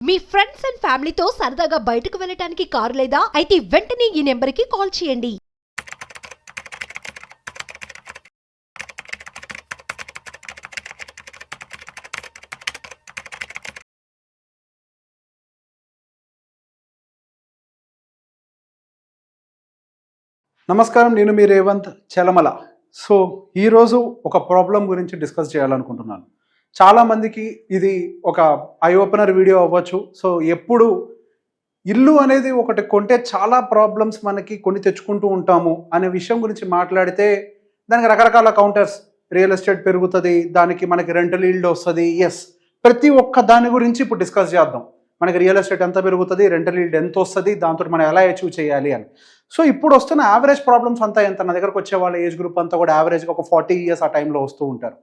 Me friends and ఫ్యామిలీతో సరదాగా బయటకు వెళ్ళటానికి కారు లేదా అయితే వెంటనే ఈ నెంబర్కి కాల్ చేయండి. నమస్కారం, నేను మీ రేవంత్ చలమల. సో ఈరోజు ఒక ప్రాబ్లం గురించి డిస్కస్ చేయాలనుకుంటున్నాను. చాలామందికి ఇది ఒక ఐ ఓపెనర్ వీడియో అవ్వచ్చు. సో ఎప్పుడు ఇల్లు అనేది ఒకటి కొంటే చాలా ప్రాబ్లమ్స్ మనకి కొని తెచ్చుకుంటూ ఉంటాము అనే విషయం గురించి మాట్లాడితే దానికి రకరకాల కౌంటర్స్, రియల్ ఎస్టేట్ పెరుగుతుంది, దానికి మనకి రెంటల్ ఈల్డ్ వస్తుంది. ఎస్, ప్రతి ఒక్క దాని గురించి ఇప్పుడు డిస్కస్ చేద్దాం. మనకి రియల్ ఎస్టేట్ ఎంత పెరుగుతుంది, రెంటల్ ఈల్డ్ ఎంత వస్తుంది, దాంతో మనం ఎలా అచీవ్ చేయాలి అని. సో ఇప్పుడు వస్తున్న యావరేజ్ ప్రాబ్లమ్స్ అంతా ఎంత, నా దగ్గరకు వచ్చే వాళ్ళ ఏజ్ గ్రూప్ అంతా కూడా యావరేజ్గా ఒక 40 years ఆ టైంలో వస్తూ ఉంటారు.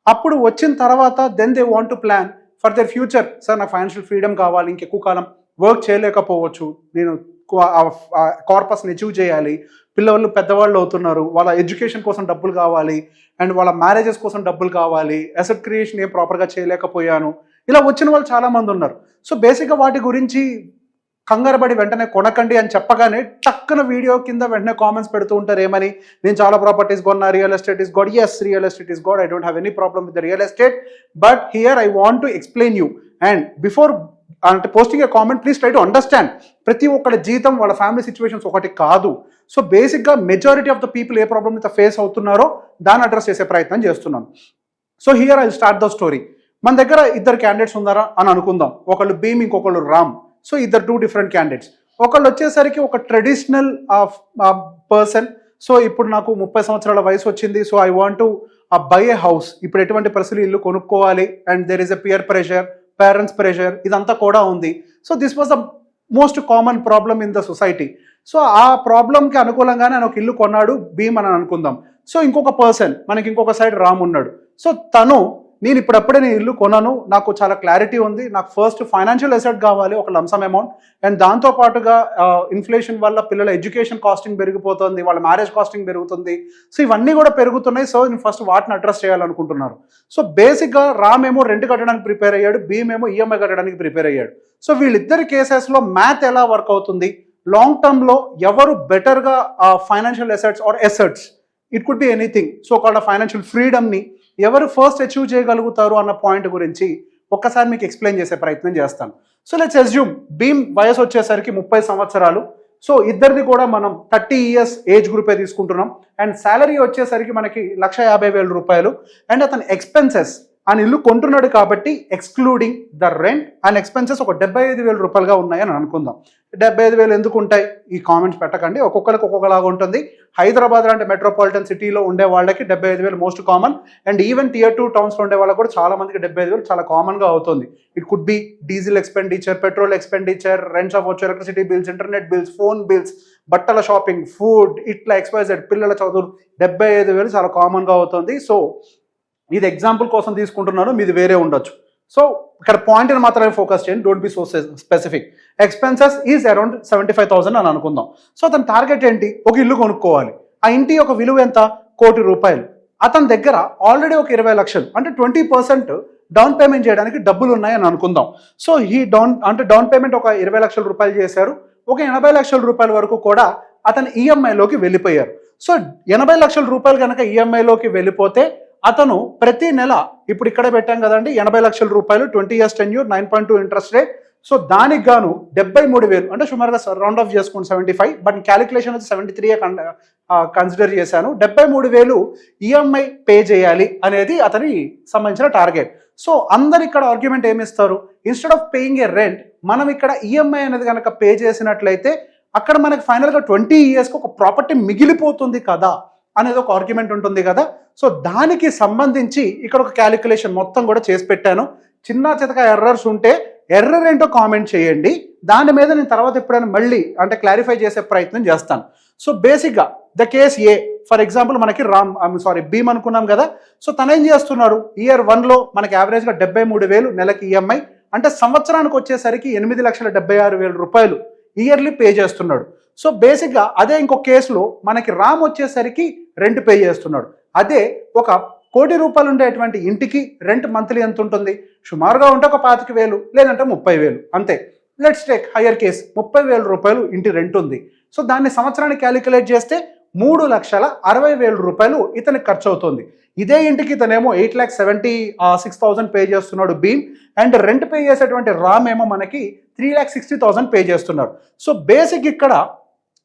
అప్పుడు వచ్చిన తర్వాత then they want to plan for their future. Sir నాకు ఫైనాన్షియల్ ఫ్రీడమ్ కావాలి, ఇంకెక్కువ కాలం వర్క్ చేయలేకపోవచ్చు, నేను కార్పస్ని అచీవ్ చేయాలి, పిల్లలు పెద్దవాళ్ళు అవుతున్నారు, వాళ్ళ ఎడ్యుకేషన్ కోసం డబ్బులు కావాలి, అండ్ వాళ్ళ మ్యారేజెస్ కోసం డబ్బులు కావాలి, అసెట్ క్రియేషన్ ఏం ప్రాపర్గా చేయలేకపోయాను, ఇలా వచ్చిన వాళ్ళు చాలామంది ఉన్నారు. సో బేసిక్గా వాటి గురించి కంగారుపడి వెంటనే కొనకండి అని చెప్పగానే టక్కున వీడియో కింద వెంటనే కామెంట్స్ పెడుతూ ఉంటారు. ఏమని, నేను చాలా ప్రాపర్టీస్ కొన్నా, real estate is God. Yes, real estate is God. I don't have any problem with the real estate, but here I want to explain you. And before అంటే posting a comment, please try to understand. ప్రతి ఒక్కరి జీతం, వాళ్ళ family situations ఒకటి కాదు. So బేసిక్గా majority of the people A problem అయితే face అవుతున్నారో దాన్ని అడ్రస్ చేసే ప్రయత్నం చేస్తున్నాను. So here I start the story. మన దగ్గర ఇద్దరు క్యాండిడేట్స్ ఉన్నారా అని అనుకుందాం. ఒకళ్ళు భీమ్, ఇంకొకళ్ళు రామ్. సో ఇద్దరు 2 different క్యాండిడేట్స్. ఒకళ్ళు వచ్చేసరికి ఒక ట్రెడిషనల్ పర్సన్. సో ఇప్పుడు నాకు 30 సంవత్సరాల వయసు వచ్చింది, so I want to buy A house. ఇప్పుడు ఎటువంటి పరిస్థితులు ఇల్లు కొనుక్కోవాలి, and there is a peer pressure, parents pressure, ఇదంతా కూడా ఉంది. So this was the most common problem in the society. So ఆ ప్రాబ్లంకి అనుకూలంగానే ఆయన ఒక ఇల్లు కొన్నాడు భీమ్ అని అనుకుందాం. సో ఇంకొక పర్సన్, మనకి ఇంకొక సైడ్ రామ్ ఉన్నాడు. సో తను, నేను ఇప్పుడప్పుడే నేను ఇల్లు కొన్నాను, నాకు చాలా క్లారిటీ ఉంది, నాకు ఫస్ట్ ఫైనాన్షియల్ అసెట్ కావాలి, ఒక లంసమ్ అమౌంట్, అండ్ దాంతోపాటుగా ఇన్ఫ్లేషన్ వల్ల పిల్లల ఎడ్యుకేషన్ కాస్టింగ్ పెరిగిపోతుంది, వాళ్ళ మ్యారేజ్ కాస్టింగ్ పెరుగుతుంది. సో ఇవన్నీ కూడా పెరుగుతున్నాయి. సో నేను ఫస్ట్ వాటిని అడ్రస్ చేయాలనుకుంటున్నారు. సో బేసిక్గా రామ్ ఏమో రెంట్ కట్టడానికి ప్రిపేర్ అయ్యాడు, భీమ్ ఏమో ఈఎంఐ కట్టడానికి ప్రిపేర్ అయ్యాడు. సో వీళ్ళిద్దరి కేసెస్లో మ్యాథ్ ఎలా వర్క్ అవుతుంది, లాంగ్ టర్మ్లో ఎవరు బెటర్గా financial assets or assets, it could be anything, so called ఫైనాన్షియల్ ఫ్రీడమ్ని ఎవరు ఫస్ట్ అచీవ్ చేయగలుగుతారు అన్న పాయింట్ గురించి ఒక్కసారి మీకు ఎక్స్ప్లెయిన్ చేసే ప్రయత్నం చేస్తాను. సో లెట్స్ అస్యూమ్ భీమ్ వయసు వచ్చేసరికి 30 సంవత్సరాలు. సో ఇద్దరిది కూడా మనం 30 years ఏజ్ గ్రూపే తీసుకుంటున్నాం. అండ్ శాలరీ వచ్చేసరికి మనకి 1,50,000 రూపాయలు. అండ్ అతని ఎక్స్పెన్సెస్, ఆయన ఇల్లు కొంటున్నాడు కాబట్టి excluding the rent and expenses ఒక 75,000 రూపాయలుగా ఉన్నాయని అనుకుందాం. 75,000 ఎందుకు ఉంటాయి, ఈ కామెంట్స్ పెట్టకండి, ఒక్కొక్కరికి ఒక్కొక్కలాగా ఉంటుంది. హైదరాబాద్ లాంటి మెట్రోపాలిటన్ సిటీలో ఉండే వాళ్ళకి 75,000 most common. And even Tier 2 టౌన్స్లో ఉండే వాళ్ళకి కూడా చాలా మందికి 75,000 చాలా కామన్గా అవుతుంది. It could B diesel expenditure, petrol expenditure, rents of electricity bills, internet bills, phone bills, బట్టల షాపింగ్, ఫుడ్, ఇట్లా XYZ, పిల్లల చదువులు, 75,000 చాలా కామన్గా అవుతుంది. సో ఇది ఎగ్జాంపుల్ కోసం తీసుకుంటున్నాను, మీది వేరే ఉండొచ్చు. సో ఇక్కడ పాయింట్ని మాత్రమే ఫోకస్ చేయండి, don't be so specific. Expenses is around 75,000 అని అనుకుందాం. సో అతని టార్గెట్ ఏంటి, ఒక ఇల్లు కొనుక్కోవాలి. ఆ ఇంటి యొక్క విలువ ఎంత, 1 కోటి రూపాయలు. అతని దగ్గర ఆల్రెడీ ఒక 20 లక్షలు, అంటే 20% డౌన్ పేమెంట్ చేయడానికి డబ్బులు ఉన్నాయని అనుకుందాం. సో ఈ డౌన్ పేమెంట్ ఒక 20 లక్షల రూపాయలు చేశారు. ఒక 80 లక్షల రూపాయల వరకు కూడా అతను ఈఎంఐలోకి వెళ్ళిపోయారు. సో 80 లక్షల రూపాయలు కనుక ఈఎంఐలోకి వెళ్ళిపోతే అతను ప్రతి నెల, ఇప్పుడు ఇక్కడ పెట్టాం కదండి, 80 లక్షల రూపాయలు, 20 years tenure, 9.2 interest rate. So దానికి గాను 73,000, అంటే సుమారుగా రౌండ్ ఆఫ్ చేసుకోండి 75, బట్ క్యాలిక్యులేషన్ వచ్చి 73 కన్సిడర్ చేశాను. 73,000 ఈఎంఐ పే చేయాలి అనేది అతని సంబంధించిన టార్గెట్. సో అందరు ఇక్కడ ఆర్గ్యుమెంట్ ఏమిస్తారు, instead of paying a rent, మనం ఇక్కడ ఈఎంఐ అనేది కనుక పే చేసినట్లయితే అక్కడ మనకి ఫైనల్గా 20 yearsకి ఒక ప్రాపర్టీ మిగిలిపోతుంది కదా అనేది ఒక ఆర్గ్యుమెంట్ ఉంటుంది కదా. సో దానికి సంబంధించి ఇక్కడ ఒక క్యాలిక్యులేషన్ మొత్తం కూడా చేసి పెట్టాను. చిన్న చితక ఎర్రర్స్ ఉంటే ఎర్రర్ ఏంటో కామెంట్ చేయండి, దాని మీద నేను తర్వాత ఎప్పుడైనా మళ్ళీ అంటే క్లారిఫై చేసే ప్రయత్నం చేస్తాను. సో బేసిక్గా the case A, for example మనకి భీమ్ అనుకున్నాం కదా. సో తను ఏం చేస్తున్నారు, Year 1లో మనకి యావరేజ్గా 73,000 నెలకి ఈఎంఐ, అంటే సంవత్సరానికి వచ్చేసరికి 8,76,000 రూపాయలు ఇయర్లీ పే చేస్తున్నాడు. సో బేసిక్గా అదే ఇంకో కేసులో మనకి రామ్ వచ్చేసరికి రెంట్ పే చేస్తున్నాడు. అదే ఒక కోటి రూపాయలు ఉండేటువంటి ఇంటికి రెంట్ మంత్లీ ఎంత ఉంటుంది? సుమారుగా ఉంటే ఒక 25,000 లేదంటే 30,000 అంతే. లెట్స్ టేక్ హయ్యర్ కేస్, 30,000 రూపాయలు ఇంటి రెంట్ ఉంది. సో దాన్ని సంవత్సరానికి క్యాలిక్యులేట్ చేస్తే 3,60,000 రూపాయలు ఇతనికి ఖర్చు అవుతుంది. ఇదే ఇంటికి ఇతనేమో 8,76,000 పే చేస్తున్నాడు భీమ్, అండ్ రెంట్ పే చేసేటువంటి రామ్ ఏమో మనకి 3,60,000 పే చేస్తున్నాడు. సో బేసిక్ ఇక్కడ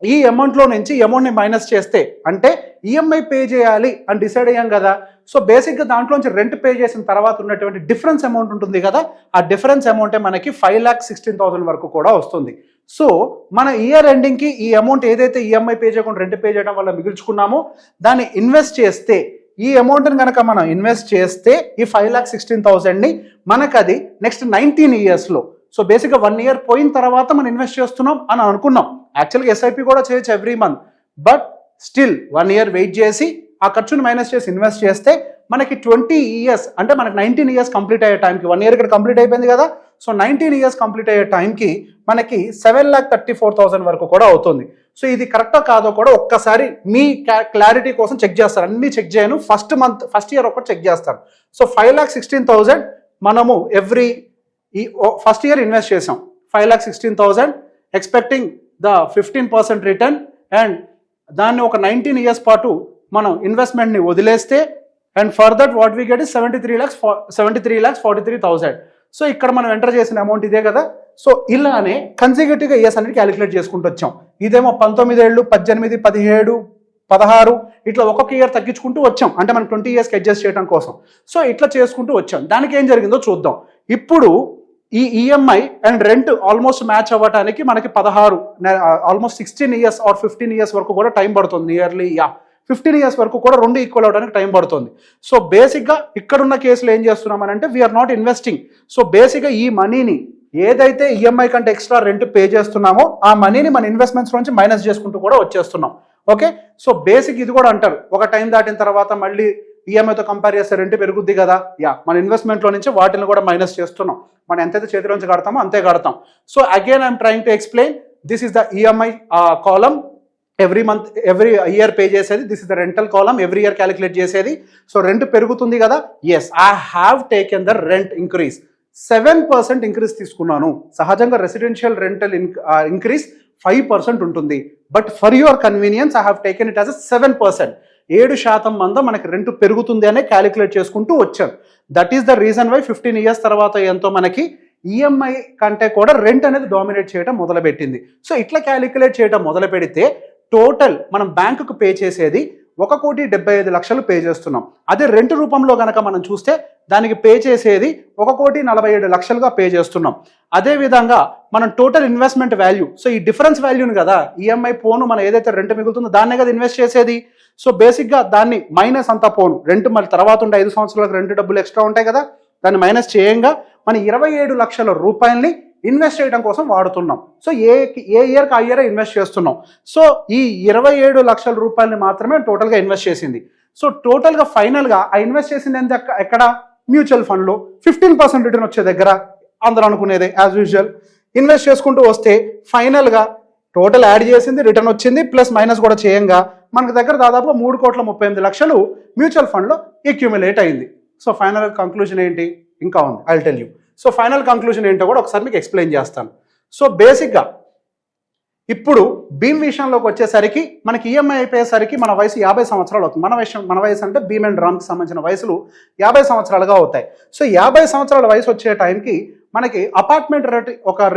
ఈ అమౌంట్లో నుంచి ఈ అమౌంట్ని మైనస్ చేస్తే, అంటే ఈఎంఐ పే చేయాలి అని డిసైడ్ అయ్యాం కదా. సో బేసిక్గా దాంట్లోంచి రెంట్ పే చేసిన తర్వాత ఉన్నటువంటి డిఫరెన్స్ అమౌంట్ ఉంటుంది కదా, ఆ డిఫరెన్స్ అమౌంటే మనకి 5,16,000 వరకు కూడా వస్తుంది. సో మన ఇయర్ ఎండింగ్కి ఈ అమౌంట్ ఏదైతే ఈఎంఐ పే చేయకుండా రెంట్ పే చేయడం వల్ల మిగుల్చుకున్నామో దాన్ని ఇన్వెస్ట్ చేస్తే, ఈ అమౌంట్ని కనుక మనం ఇన్వెస్ట్ చేస్తే ఈ 5,16,000ని మనకు అది నెక్స్ట్ 19 ఇయర్స్లో, సో బేసిక్గా 1 ఇయర్ పోయిన తర్వాత మనం ఇన్వెస్ట్ చేస్తున్నాం అని అనుకున్నాం. యాక్చువల్గా ఎస్ఐపి కూడా చేయొచ్చు every month, but still 1 year wait చేసి ఆ ఖర్చుని మైనస్ చేసి ఇన్వెస్ట్ చేస్తే మనకి 20 ఇయర్స్, అంటే మనకి 19 ఇయర్స్ కంప్లీట్ అయ్యే టైంకి, 1 ఇయర్ ఇక్కడ కంప్లీట్ అయిపోయింది కదా, సో 19 ఇయర్స్ కంప్లీట్ అయ్యే టైంకి మనకి 7,34,000 వరకు కూడా అవుతుంది. సో ఇది కరెక్టో కాదో కూడా ఒక్కసారి మీ క్లారిటీ కోసం చెక్ చేస్తారు. అన్ని చెక్ చేయను, ఫస్ట్ ఇయర్ ఒకటి చెక్ చేస్తాను. సో 5,16,000 మనము ఈ ఫస్ట్ ఇయర్ ఇన్వెస్ట్ చేసాం, 5,16,000 ఎక్స్పెక్టింగ్ ద 15% రిటర్న్, అండ్ దాన్ని ఒక 19 ఇయర్స్ పాటు మనం ఇన్వెస్ట్మెంట్ని వదిలేస్తే, and for that what we get is 73,43,000. So ఇక్కడ మనం ఎంటర్ చేసిన అమౌంట్ ఇదే కదా. సో ఇలానే కన్సిక్యూటివ్గా ఇయర్స్ అనేది క్యాలిక్యులేట్ చేసుకుంటూ వచ్చాం. ఇదేమో 19 ఏళ్ళు, 18, 17, 16 ఇట్లా ఒక్కొక్క ఇయర్ తగ్గించుకుంటూ వచ్చాం, అంటే మనం 20 ఇయర్స్కి అడ్జస్ట్ చేయడం కోసం. సో ఇట్లా చేసుకుంటూ వచ్చాం. దానికి ఏం జరిగిందో చూద్దాం. ఇప్పుడు ఈ EMI and rent almost match అవ్వడానికి మనకి 16 ఆల్మోస్ట్ 16 ఇయర్స్ ఆర్ 15 ఇయర్స్ వరకు కూడా టైం పడుతుంది. నియర్లీ 15 ఇయర్స్ వరకు కూడా రెండు ఈక్వల్ అవడానికి టైం పడుతుంది. సో బేసిక్గా ఇక్కడున్న కేసులో ఏం చేస్తున్నామనంటే వీఆర్ నాట్ ఇన్వెస్టింగ్. సో బేసిక్గా ఈ మనీని ఏదైతే ఈఎంఐ కంటే ఎక్స్ట్రా రెంట్ పే చేస్తున్నామో ఆ మనీని మన ఇన్వెస్ట్మెంట్స్ నుంచి మైనస్ చేసుకుంటూ కూడా వచ్చేస్తున్నాం. ఓకే, సో బేసిక్ ఇది కూడా అంటారు, ఒక టైం దాటిన తర్వాత మళ్ళీ ఈఎంఐతో కంపేర్ చేస్తే రెంట్ పెరుగుద్ది కదా. మన ఇన్వెస్ట్మెంట్లో నుంచి వాటిని కూడా మైనస్ చేస్తున్నాం. మనం ఎంతైతే చేతిలోంచి కడతామో అంతే కడతాం. So again I'm trying to explain, this is the EMI column, every month every year pay చేసేది. This is the rental column, every year calculate చేసేది. సో రెంట్ పెరుగుతుంది కదా, yes I have taken the rent increase, 7% increase తీసుకున్నాను. సహజంగా residential rental increase 5% ఉంటుంది, but for your convenience I have taken it as a 7%. 7% మంద మనకి rent పెరుగుతుంది అనే క్యాలిక్యులేట్ చేసుకుంటూ వచ్చాను. That is the reason why 15 years తర్వాత ఎంతో మనకి ఈఎంఐ కంటే కూడా రెంట్ అనేది డామినేట్ చేయడం మొదలుపెట్టింది. సో ఇట్లా క్యాలిక్యులేట్ చేయడం మొదలు పెడితే టోటల్ మనం బ్యాంకుకు పే చేసేది 1,75,00,000 పే చేస్తున్నాం. అదే రెంట్ రూపంలో కనుక మనం చూస్తే దానికి పే చేసేది 1,47,00,000గా పే చేస్తున్నాం. అదేవిధంగా మనం టోటల్ ఇన్వెస్ట్మెంట్ వాల్యూ, సో ఈ డిఫరెన్స్ వాల్యూని కదా ఈఎంఐ పోను మనం ఏదైతే రెంట్ మిగులుతుందో దాన్నే కదా ఇన్వెస్ట్ చేసేది. సో బేసిక్గా దాన్ని మైనస్ అంతా పోను, రెంట్ మళ్ళీ తర్వాత ఉండే 5 సంవత్సరాలకు రెంట్ డబ్బులు ఎక్స్ట్రా ఉంటాయి కదా, దాన్ని మైనస్ చేయంగా మన 27 లక్షల రూపాయల్ని ఇన్వెస్ట్ చేయడం కోసం వాడుతున్నాం. సో ఏ ఇయర్కి ఆ ఇయర్ ఇన్వెస్ట్ చేస్తున్నాం. సో ఈ 27 లక్షల రూపాయలని మాత్రమే టోటల్గా ఇన్వెస్ట్ చేసింది. సో టోటల్గా ఫైనల్గా ఆ ఇన్వెస్ట్ చేసింది ఎంత, ఎక్కడ, మ్యూచువల్ ఫండ్లో 15% రిటర్న్ వచ్చే దగ్గర అందరూ అనుకునేదే యాజ్ యూజువల్ ఇన్వెస్ట్ చేసుకుంటూ వస్తే ఫైనల్గా టోటల్ యాడ్ చేసింది, రిటర్న్ వచ్చింది, ప్లస్ మైనస్ కూడా చేయంగా మనకు దగ్గర దాదాపుగా 3,38,00,000 మ్యూచువల్ ఫండ్లో అక్యూములేట్ అయింది. సో ఫైనల్ కంక్లూజన్ ఏంటి, ఇంకా ఉంది, I will tell you. So final conclusion ఏంటో కూడా ఒకసారి మీకు ఎక్స్ప్లెయిన్ చేస్తాను. సో బేసిక్గా ఇప్పుడు భీమ్ విషయంలోకి వచ్చేసరికి మనకి ఈఎంఐ అయిపోయేసరికి మన వయసు 50 సంవత్సరాలు అవుతుంది. మన వయసు అంటే భీమ్ అండ్ రామ్కి సంబంధించిన వయసులు 50 సంవత్సరాలుగా అవుతాయి. సో 50 సంవత్సరాల వయసు వచ్చే టైంకి మనకి అపార్ట్మెంట్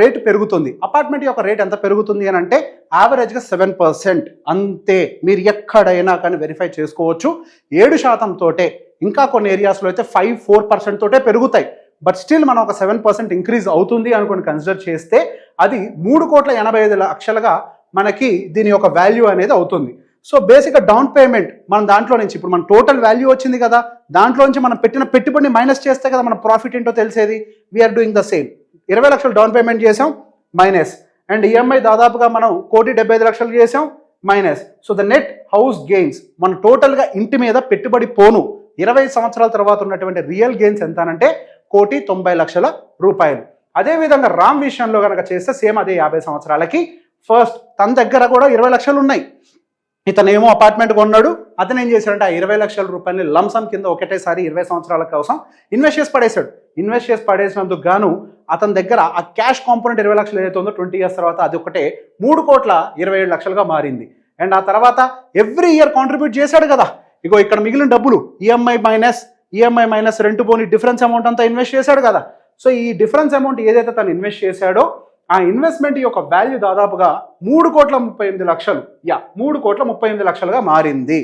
రేటు పెరుగుతుంది. అపార్ట్మెంట్ యొక్క రేట్ ఎంత పెరుగుతుంది అని అంటే యావరేజ్గా 7%, అంతే. మీరు ఎక్కడైనా కానీ వెరిఫై చేసుకోవచ్చు. 7% తోటే, ఇంకా కొన్ని ఏరియాస్లో అయితే 5-4% తోటే పెరుగుతాయి. బట్ స్టిల్ మనం ఒక 7% ఇంక్రీజ్ అవుతుంది అనుకుని కన్సిడర్ చేస్తే అది 3,85,00,000గా మనకి దీని యొక్క వాల్యూ అనేది అవుతుంది. సో బేసిక్గా డౌన్ పేమెంట్ మనం దాంట్లో నుంచి ఇప్పుడు మన టోటల్ వాల్యూ వచ్చింది కదా, దాంట్లో నుంచి మనం పెట్టిన పెట్టుబడిని మైనస్ చేస్తే కదా మన ప్రాఫిట్ ఏంటో తెలిసేది. We are doing the same. 20 లక్షలు డౌన్ పేమెంట్ చేసాం, మైనస్. అండ్ ఈఎంఐ దాదాపుగా మనం 1,75,00,000 చేసాం, minus. So the net house gains మన టోటల్గా ఇంటి మీద పెట్టుబడి పోను 20 సంవత్సరాల తర్వాత ఉన్నటువంటి రియల్ గెయిన్స్ ఎంత అంటే 1,90,00,000 రూపాయలు. అదేవిధంగా రామ్ విషయంలో కనుక చేస్తే సేమ్ అదే 50 సంవత్సరాలకి ఫస్ట్ తన దగ్గర కూడా 20 లక్షలు ఉన్నాయి. ఇతనేమో అపార్ట్మెంట్ కొన్నాడు. అతను ఏం చేశాడంటే ఆ 20 లక్షల రూపాయలని లంసమ్ కింద ఒకటేసారి 20 సంవత్సరాల కోసం ఇన్వెస్ట్ చేసి పడేశాడు. ఇన్వెస్ట్ చేసి పడేసినందుకు గాను అతని దగ్గర ఆ క్యాష్ కాంపోనెంట్ 20 లక్షలు ఏదైతే ఉందో 20 ఇయర్స్ తర్వాత అది ఒకటే 3,27,00,000గా మారింది. అండ్ ఆ తర్వాత ఎవ్రీ ఇయర్ కాంట్రిబ్యూట్ చేశాడు కదా. ఇగో ఇక్కడ మిగిలిన డబ్బులు ఈఎంఐ మైనస్ రెంట్ పోని డిఫరెన్స్ అమౌంట్ అంతా ఇన్వెస్ట్ చేశాడు కదా. సో ఈ డిఫరెన్స్ అమౌంట్ ఏదైతే తను ఇన్వెస్ట్ చేశాడో ఆ ఇన్వెస్ట్మెంట్ యొక్క వాల్యూ దాదాపుగా 3,38,00,000 3,38,00,000గా మారింది.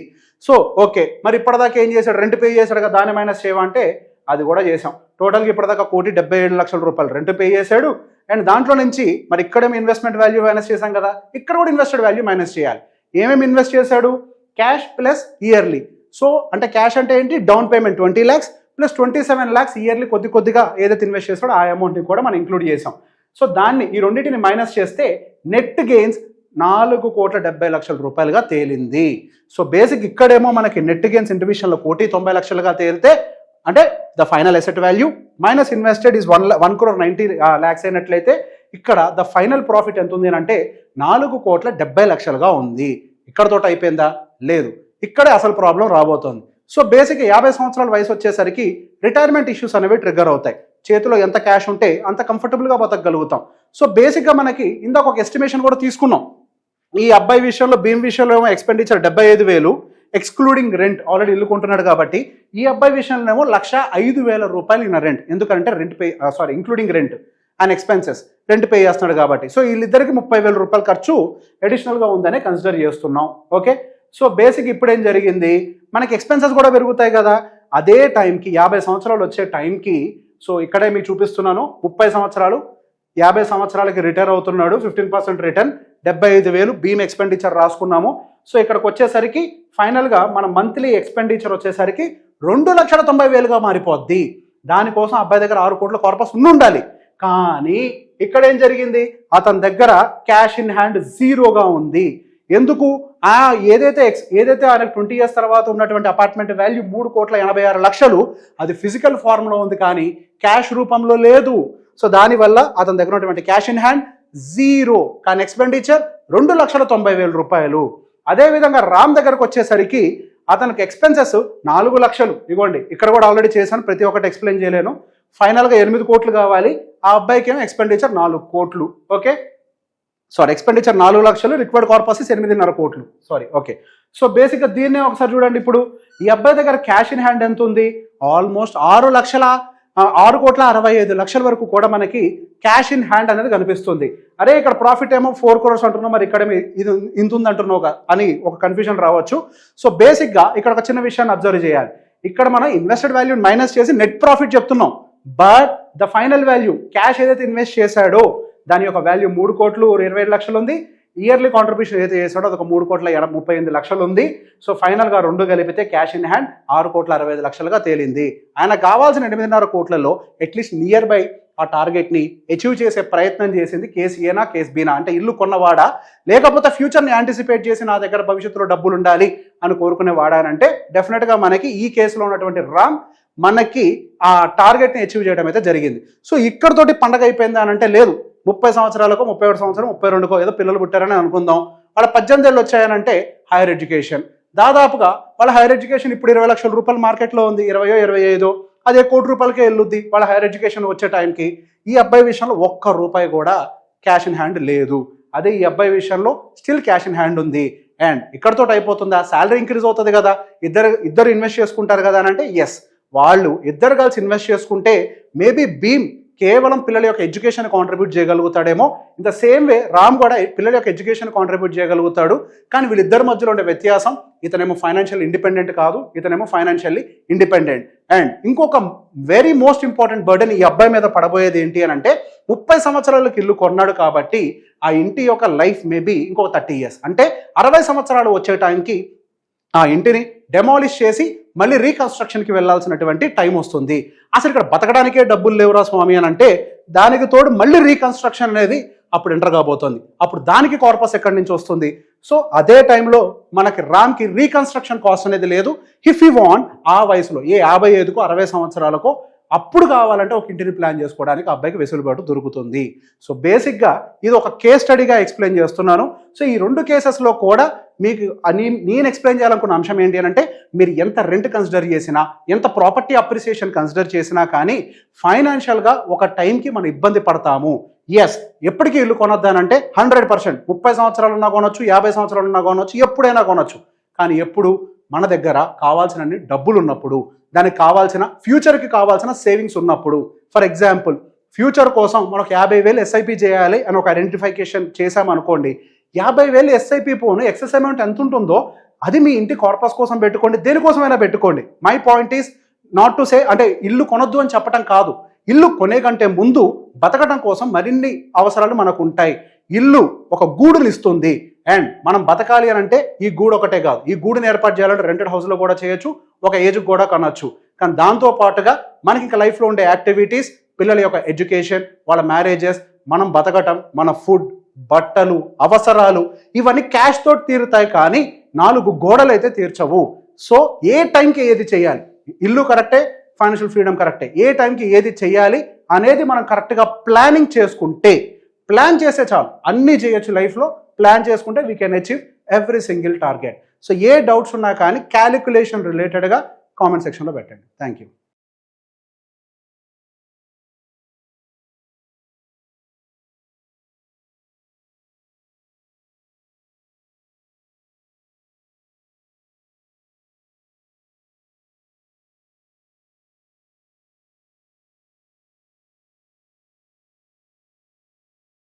సో ఓకే, మరి ఇప్పటిదాకా ఏం చేశాడు? రెంట్ పే చేశాడు కదా, దాన్ని మైనస్ చేయమంటే అది కూడా చేసాం. టోటల్గా ఇప్పటిదాకా 1,77,00,000 రూపాయలు రెంట్ పే చేశాడు. అండ్ దాంట్లో నుంచి మరి ఇక్కడేమి ఇన్వెస్ట్మెంట్ వాల్యూ మైనస్ చేశాం కదా, ఇక్కడ కూడా ఇన్వెస్టెడ్ వాల్యూ మైనస్ చేయాలి. ఏమేమి ఇన్వెస్ట్ చేశాడు? Cash plus yearly. సో అంటే క్యాష్ అంటే ఏంటి? Down payment 20 lakhs plus 27 lakhs yearly కొద్దిగా ఏదైతే ఇన్వెస్ట్ చేస్తాడో ఆ అమౌంట్ని కూడా మనం ఇంక్లూడ్ చేసాం. సో దాన్ని ఈ రెండింటిని మైనస్ చేస్తే నెట్ గెయిన్స్ 4,70,00,000 రూపాయలుగా తేలింది. సో బేసిక్ ఇక్కడేమో మనకి నెట్ గెయిన్స్ ఇండివిజువల్లో 1,90,00,000గా తేలితే అంటే the final asset value minus invested is 1,90 lakhs అయినట్లయితే ఇక్కడ ద ఫైనల్ ప్రాఫిట్ ఎంత ఉంది అంటే 4,70,00,000గా ఉంది. ఇక్కడతో అయిపోయిందా? లేదు, ఇక్కడే అసలు ప్రాబ్లం రాబోతోంది. సో బేసిక్గా 50 సంవత్సరాల వయసు వచ్చేసరికి రిటైర్మెంట్ ఇష్యూస్ అనేవి ట్రిగ్గర్ అవుతాయి. చేతిలో ఎంత క్యాష్ ఉంటే అంత కంఫర్టబుల్గా బతకగలుగుతాం. సో బేసిక్గా మనకి ఇందాక ఒక ఎస్టిమేషన్ కూడా తీసుకున్నాం. ఈ అబ్బాయి విషయంలో, భీమ్ విషయంలో ఏమో ఎక్స్పెండిచర్ 75,000 ఎక్స్క్లూడింగ్ రెంట్, ఆల్రెడీ ఇల్లు కొంటున్నాడు కాబట్టి. ఈ అబ్బాయి విషయంలో ఏమో 1,05,000 రూపాయలు ఇన్న రెంట్, ఎందుకంటే including rent and expenses, rent pay చేస్తున్నాడు కాబట్టి. సో వీళ్ళిద్దరికి 30,000 రూపాయలు ఖర్చు అడిషనల్గా ఉందని కన్సిడర్ చేస్తున్నాం. ఓకే, సో బేసిక్ ఇప్పుడు ఏం జరిగింది, మనకి ఎక్స్పెన్సెస్ కూడా పెరుగుతాయి కదా. అదే టైంకి 50 సంవత్సరాలు వచ్చే టైంకి, సో ఇక్కడే మీకు చూపిస్తున్నాను 30 సంవత్సరాలు, 50 సంవత్సరాలకి రిటైర్ అవుతున్నాడు, 15% రిటర్న్, 75,000 భీమ్ ఎక్స్పెండిచర్ రాసుకున్నాము. సో ఇక్కడికి వచ్చేసరికి ఫైనల్గా మన మంత్లీ ఎక్స్పెండిచర్ వచ్చేసరికి 2,90,000గా మారిపోద్ది. దానికోసం అబ్బాయి దగ్గర 6 కోట్ల కార్పస్ ఉండాలి. కానీ ఇక్కడ ఏం జరిగింది, అతని దగ్గర క్యాష్ ఇన్ హ్యాండ్ జీరోగా ఉంది. ఎందుకు? ఏదైతే ఆయనకు 20 years తర్వాత ఉన్నటువంటి అపార్ట్మెంట్ వాల్యూ 3,86,00,000 అది ఫిజికల్ ఫార్మ్లో ఉంది కానీ క్యాష్ రూపంలో లేదు. సో దానివల్ల అతని దగ్గర ఉన్నటువంటి క్యాష్ ఇన్ హ్యాండ్ జీరో, కానీ ఎక్స్పెండిచర్ 2,90,000 రూపాయలు. అదేవిధంగా రామ్ దగ్గరకు వచ్చేసరికి అతనికి ఎక్స్పెన్సెస్ 4 లక్షలు. ఇవ్వండి, ఇక్కడ కూడా ఆల్రెడీ చేశాను, ప్రతి ఒక్కటి ఎక్స్ప్లెయిన్ చేయలేను. ఫైనల్గా 8 కోట్లు కావాలి. ఆ అబ్బాయికి ఏమో ఎక్స్పెండిచర్ 4 కోట్లు. ఓకే, ఎక్స్పెండిచర్ 4 లక్షలు, రిక్వైర్డ్ కార్పస్ 8.5 కోట్లు. ఓకే, సో బేసిక్గా దీన్నే ఒకసారి చూడండి. ఇప్పుడు ఈ అబ్బాయి దగ్గర క్యాష్ ఇన్ హ్యాండ్ ఎంత ఉంది? ఆల్మోస్ట్ 6,65,00,000 వరకు కూడా మనకి క్యాష్ ఇన్ హ్యాండ్ అనేది కనిపిస్తుంది. అరే ఇక్కడ ప్రాఫిట్ ఏమో 4 crores అంటున్నావు, మరి ఇక్కడ ఇది ఇంత ఉంది అంటున్నావు అని ఒక కన్ఫ్యూజన్ రావచ్చు. సో బేసిక్గా ఇక్కడ ఒక చిన్న విషయాన్ని అబ్జర్వ్ చేయాలి. ఇక్కడ మనం ఇన్వెస్టెడ్ వాల్యూ మైనస్ చేసి నెట్ ప్రాఫిట్ చెప్తున్నాం. But the final value, cash ఏదైతే ఇన్వెస్ట్ చేశాడో దాని యొక్క వాల్యూ 3,25,00,000 ఉంది. ఇయర్లీ కాంట్రిబ్యూషన్ ఏదైతే చేశాడో అది 3,38,00,000 ఉంది. సో ఫైనల్గా 2 కలిపితే క్యాష్ ఇన్ హ్యాండ్ 6,65,00,000గా తేలింది. ఆయన కావాల్సిన 8.5 కోట్లలో అట్లీస్ట్ నియర్ బై ఆ టార్గెట్ని అచీవ్ చేసే ప్రయత్నం చేసింది కేసు ఏనా కేసు బీనా, అంటే ఇల్లు కొన్నవాడా లేకపోతే ఫ్యూచర్ని యాంటిసిపేట్ చేసి నా దగ్గర భవిష్యత్తులో డబ్బులు ఉండాలి అని కోరుకునేవాడా అంటే డెఫినెట్గా మనకి ఈ కేసులో ఉన్నటువంటి రామ్ మనకి ఆ టార్గెట్ని అచీవ్ చేయడం అయితే జరిగింది. సో ఇక్కడతోటి పండగ అయిపోయింది అని అంటే లేదు. 30 సంవత్సరాలకు, 31 సంవత్సరం, 32కో ఏదో పిల్లలు పుట్టారని అనుకుందాం. వాళ్ళ 18 ఏళ్ళు వచ్చాయనంటే హైయర్ ఎడ్యుకేషన్, దాదాపుగా వాళ్ళ హైయర్ ఎడ్యుకేషన్ ఇప్పుడు 20 లక్షల రూపాయల మార్కెట్లో ఉంది. 20, 25 అదే ₹1,00,00,000కే వెళ్ళుద్ది వాళ్ళ హైయర్ ఎడ్యుకేషన్ వచ్చే టైంకి. ఈ అబ్బాయి విషయంలో ₹1 కూడా క్యాష్ ఇన్ హ్యాండ్ లేదు. అదే ఈ అబ్బాయి విషయంలో స్టిల్ క్యాష్ ఇన్ హ్యాండ్ ఉంది. అండ్ ఇక్కడతో అయిపోతుందా? శాలరీ ఇంక్రీజ్ అవుతుంది కదా, ఇద్దరు ఇన్వెస్ట్ చేసుకుంటారు కదా అని అంటే ఎస్, వాళ్ళు ఇద్దరు కలిసి ఇన్వెస్ట్ చేసుకుంటే మేబీ భీమ్ కేవలం పిల్లల యొక్క ఎడ్యుకేషన్ కాంట్రిబ్యూట్ చేయగలుగుతాడేమో. In the same way Ram కూడా పిల్లల యొక్క ఎడ్యుకేషన్ కాంట్రిబ్యూట్ చేయగలుగుతాడు. కానీ వీళ్ళిద్దరి మధ్యలో ఉండే వ్యత్యాసం, ఇతనేమో ఫైనాన్షియల్ ఇండిపెండెంట్ కాదు, ఇతనేమో ఫైనాన్షియల్లీ ఇండిపెండెంట్. అండ్ ఇంకొక వెరీ మోస్ట్ ఇంపార్టెంట్ బర్డెన్ ఈ అబ్బాయి మీద పడబోయేది ఏంటి అని అంటే 30 సంవత్సరాలకు ఇల్లు కొన్నాడు కాబట్టి ఆ ఇంటి యొక్క లైఫ్ మేబీ ఇంకొక 30 years, అంటే 60 సంవత్సరాలు వచ్చే టైంకి ఆ ఇంటిని డెమాలిష్ చేసి మళ్ళీ రీకన్స్ట్రక్షన్కి వెళ్ళాల్సినటువంటి టైం వస్తుంది. అసలు ఇక్కడ బతకడానికే డబ్బులు లేవురా స్వామి అని అంటే దానికి తోడు మళ్ళీ రీకన్స్ట్రక్షన్ అనేది అప్పుడు ఎంటర్ కాబోతోంది. అప్పుడు దానికి కార్పస్ ఎక్కడి నుంచి వస్తుంది? సో అదే టైంలో మనకి రామ్కి రీకన్స్ట్రక్షన్ కాస్ట్ అనేది లేదు. ఇఫ్ యూ వాంట్ ఆ వయసులో 55కో 60 సంవత్సరాలకో అప్పుడు కావాలంటే ఒక ఇంటిని ప్లాన్ చేసుకోవడానికి అబ్బాయికి వెసులుబాటు దొరుకుతుంది. సో బేసిక్గా ఇది ఒక కేస్ స్టడీగా ఎక్స్ప్లెయిన్ చేస్తున్నాను. సో ఈ 2 కేసెస్లో కూడా మీకు నేను ఎక్స్ప్లెయిన్ చేయాలనుకున్న అంశం ఏంటి అని అంటే, మీరు ఎంత రెంట్ కన్సిడర్ చేసినా, ఎంత ప్రాపర్టీ అప్రిసియేషన్ కన్సిడర్ చేసినా కానీ ఫైనాన్షియల్గా ఒక టైంకి మనం ఇబ్బంది పడతాము. ఎస్, ఎప్పటికీ ఇల్లు కొనొద్దానంటే 100%, 30 సంవత్సరాలు ఉన్నా కొనొచ్చు, 50 సంవత్సరాలు ఉన్నా కొనొచ్చు, ఎప్పుడైనా కొనొచ్చు. కానీ ఎప్పుడు మన దగ్గర కావాల్సినన్ని డబ్బులు ఉన్నప్పుడు, దానికి కావాల్సిన ఫ్యూచర్కి కావాల్సిన సేవింగ్స్ ఉన్నప్పుడు. ఫర్ ఎగ్జాంపుల్, ఫ్యూచర్ కోసం మనకు 50,000 ఎస్ఐపి చేయాలి అని ఒక ఐడెంటిఫికేషన్ చేసామనుకోండి, 50,000 ఎస్ఐపి పోను ఎక్సెస్ అమౌంట్ ఎంత ఉంటుందో అది మీ ఇంటి కార్పస్ కోసం పెట్టుకోండి, దేనికోసమైనా పెట్టుకోండి. My point is not to say అంటే ఇల్లు కొనొద్దు అని చెప్పడం కాదు. ఇల్లు కొనే కంటే ముందు బతకడం కోసం మరిన్ని అవసరాలు మనకు ఉంటాయి. ఇల్లు ఒక గూడుని ఇస్తుంది, అండ్ మనం బతకాలి అని అంటే ఈ గూడు ఒకటే కాదు, ఈ గూడుని ఏర్పాటు చేయాలంటే రెంటెడ్ హౌస్లో కూడా చేయొచ్చు, ఒక ఏజ్కి కూడా కొనొచ్చు. కానీ దాంతో పాటుగా మనకి ఇంకా లైఫ్లో ఉండే యాక్టివిటీస్, పిల్లల యొక్క ఎడ్యుకేషన్, వాళ్ళ మ్యారేజెస్, మనం బతకటం, మన ఫుడ్, బట్టలు, అవసరాలు, ఇవన్నీ క్యాష్ తోటి తీరుతాయి కానీ 4 గోడలు అయితే తీర్చవు. సో ఏ టైంకి ఏది చేయాలి, ఇల్లు కరెక్టే, ఫైనాన్షియల్ ఫ్రీడమ్ కరెక్టే, ఏ టైంకి ఏది చేయాలి అనేది మనం కరెక్ట్గా ప్లానింగ్ చేసుకుంటే, ప్లాన్ చేస్తే చాలు, అన్నీ చేయొచ్చు లైఫ్లో. ప్లాన్ చేసుకుంటే we can achieve every single target. So A doubts ఉన్నా కానీ క్యాలిక్యులేషన్ రిలేటెడ్గా కామెంట్ సెక్షన్లో పెట్టండి. Thank you.